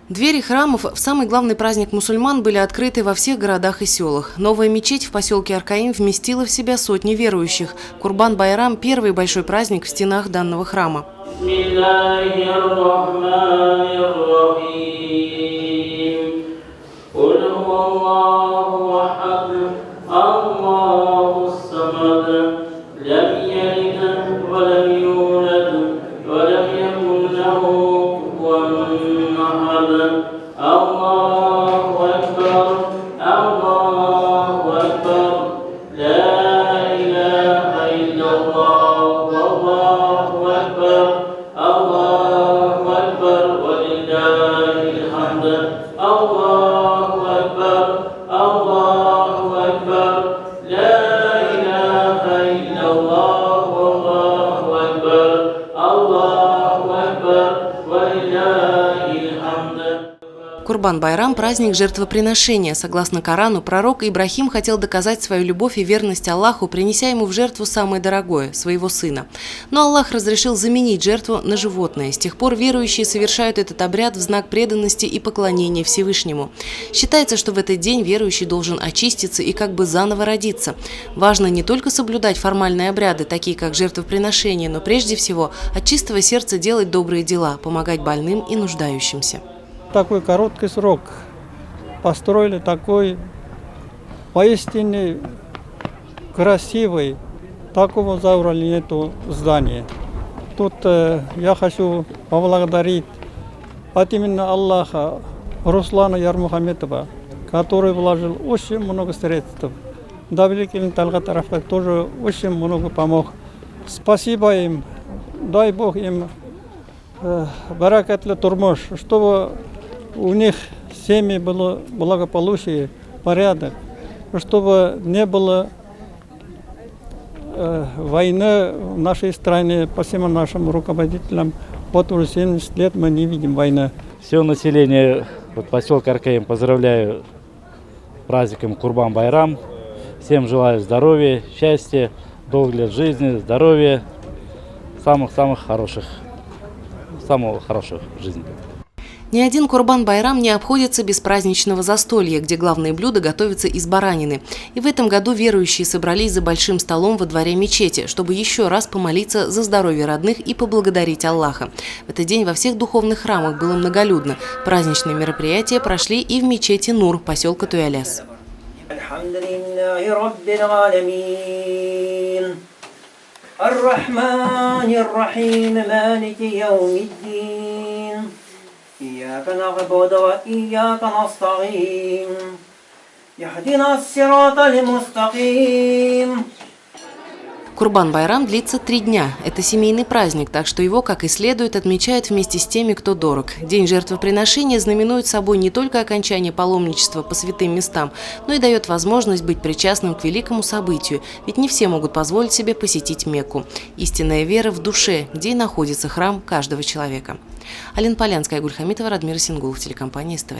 Двери храмов в самый главный праздник мусульман были открыты во всех городах и селах. Новая мечеть в поселке Аркаим вместила в себя сотни верующих. Курбан-Байрам – первый большой праздник в стенах данного храма. Курбан-Байрам – праздник жертвоприношения. Согласно Корану, пророк Ибрахим хотел доказать свою любовь и верность Аллаху, принеся ему в жертву самое дорогое – своего сына. Но Аллах разрешил заменить жертву на животное. С тех пор верующие совершают этот обряд в знак преданности и поклонения Всевышнему. Считается, что в этот день верующий должен очиститься и как бы заново родиться. Важно не только соблюдать формальные обряды, такие как жертвоприношение, но прежде всего от чистого сердца делать добрые дела, помогать больным и нуждающимся. Такой короткий срок построили такой поистине красивый, такого за уровня нету здания. Тут я хочу поблагодарить от имени Аллаха Руслана Ярмухаметова, который вложил очень много средств. Давликин Талгат Арафат тоже очень много помог. Спасибо им, дай Бог им баракатли турмош, чтобы у них в семье было благополучие, порядок, чтобы не было войны в нашей стране. По всем нашим руководителям, вот уже 70 лет мы не видим войны. Все население поселка Аркаим поздравляю с праздником Курбан-Байрам. Всем желаю здоровья, счастья, долгих лет жизни, здоровья, самых хороших в жизни. Ни один Курбан-Байрам не обходится без праздничного застолья, где главные блюда готовятся из баранины. И в этом году верующие собрались за большим столом во дворе мечети, чтобы еще раз помолиться за здоровье родных и поблагодарить Аллаха. В этот день во всех духовных храмах было многолюдно. Праздничные мероприятия прошли и в мечети Нур поселка Туяляс. إياك نعبد وإياك نستعين اهدنا الصراط المستقيم. Курбан-Байрам длится 3 дня. Это семейный праздник, так что его, как и следует, отмечают вместе с теми, кто дорог. День жертвоприношения знаменует собой не только окончание паломничества по святым местам, но и дает возможность быть причастным к великому событию, ведь не все могут позволить себе посетить Мекку. Истинная вера в душе, где и находится храм каждого человека. Алина Полянская, Гульхамитова, Радмир Сингулов, телекомпания СТВ.